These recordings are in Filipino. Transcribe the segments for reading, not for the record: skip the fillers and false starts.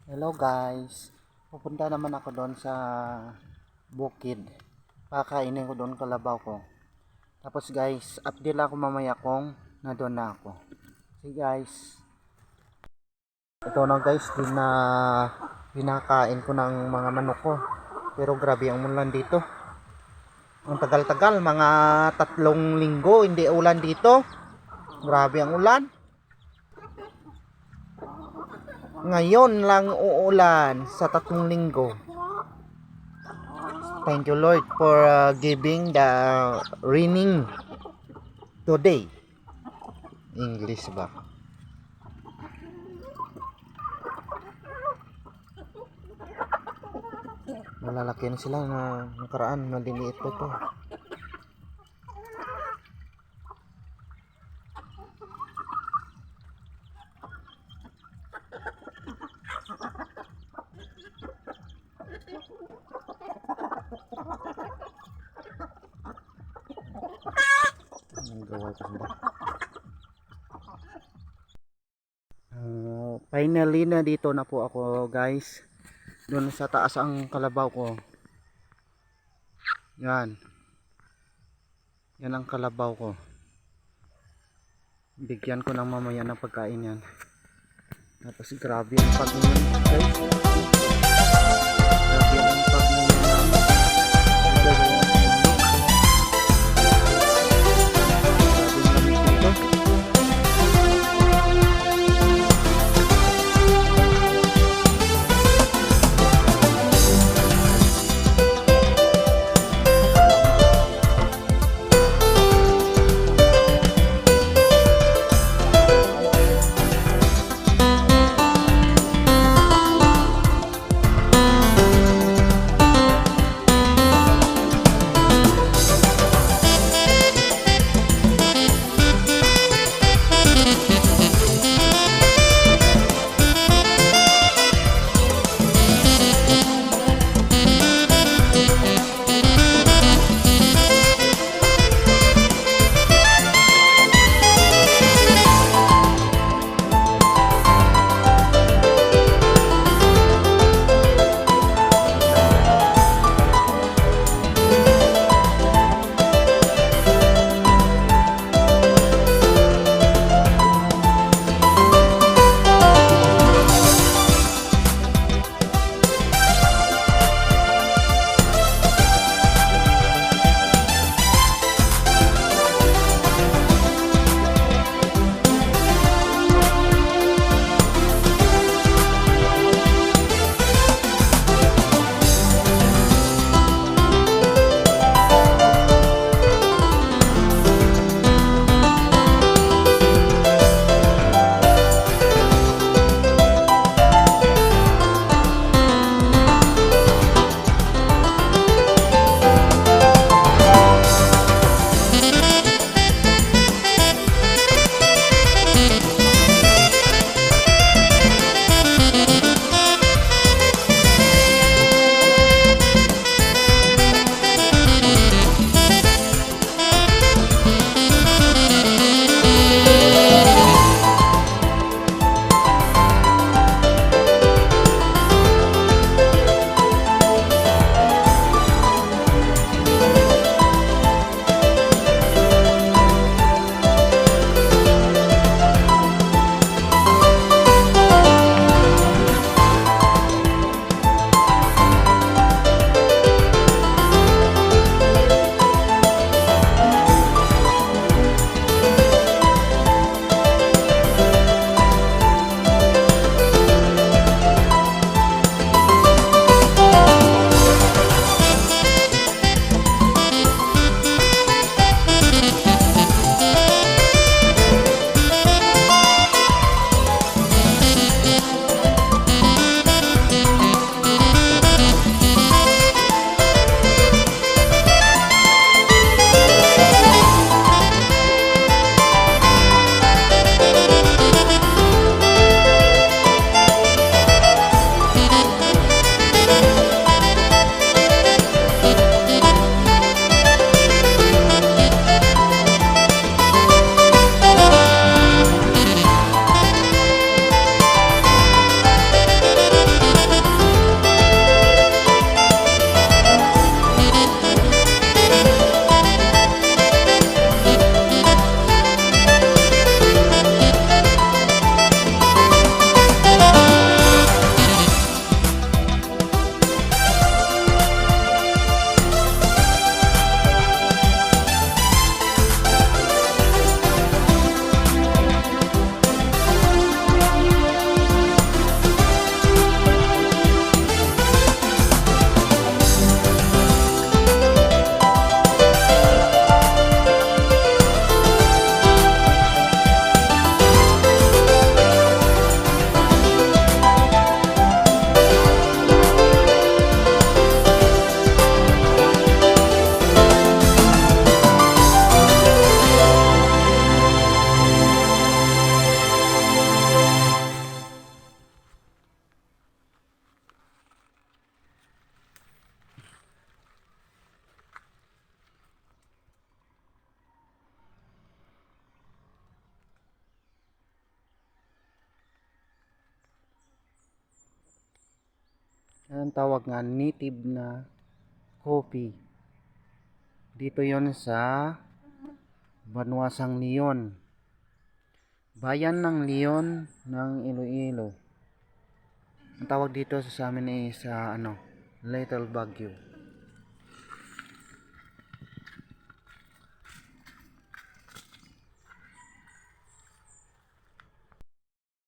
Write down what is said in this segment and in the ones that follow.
Hello guys, pupunta naman ako doon sa bukid. Pakainin ko doon kalabaw ko. Tapos guys, update lang ako mamaya kung na doon na ako. See guys, ito na guys, din na pinakain ko ng mga manok ko. Pero grabe ang ulan dito. Ang tagal-tagal, mga 3 linggo hindi ulan dito. Grabe ang ulan. Ngayon lang uulan sa 3 linggo. Thank you Lord for giving the raining today. English ba? Malalaki na sila na nakaraan, maliliit pa ito. Finally na dito na po ako guys. Doon sa taas ang kalabaw ko. Yan. Yan ang kalabaw ko. Bigyan ko ng mamaya ng pagkain yan. Tapos grabe ang pagningan guys. Grabe ang pagningan. Ang tawag nga native na coffee. Dito yon sa Banwasang Leon. Bayan ng Leon ng Iloilo. Ang tawag dito sa amin is Little Baguio.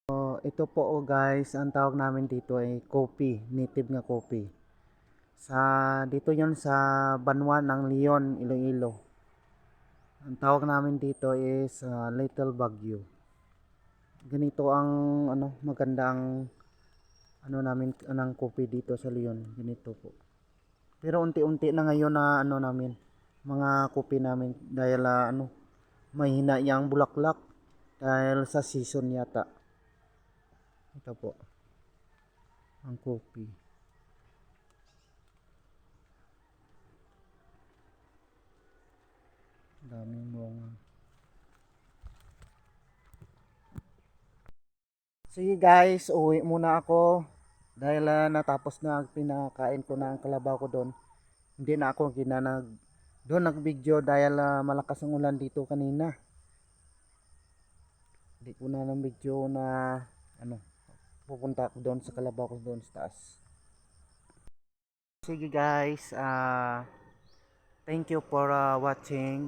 So, ito po guys, ang tawag namin dito ay coffee, native nga coffee. Sa dito 'yon sa Banwa ng Leon, Iloilo. Ang tawag namin dito is Little Baguio. Ganito ang magandang namin anang coffee dito sa Leon, ganito po. Pero unti-unti na ngayon na namin mga coffee namin dahil mahina yang bulaklak dahil sa season yata. Ito po ang coffee. Daming bunga. Sige guys, uwi muna ako dahil natapos na pinakain ko na ang kalabaw ko doon. Hindi na ako doon nag-video dahil malakas ang ulan dito kanina. Hindi ko na ng video na pupunta ako doon sa kalabaw ko doon sa taas. Sige guys, thank you for watching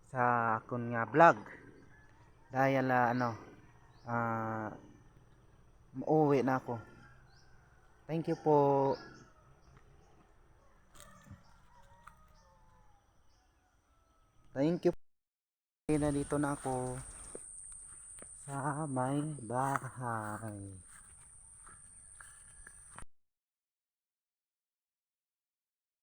sa akong nga vlog. Dahil uuwi na ako. Thank you po. Thank you. Na dito na ako sa may bahay.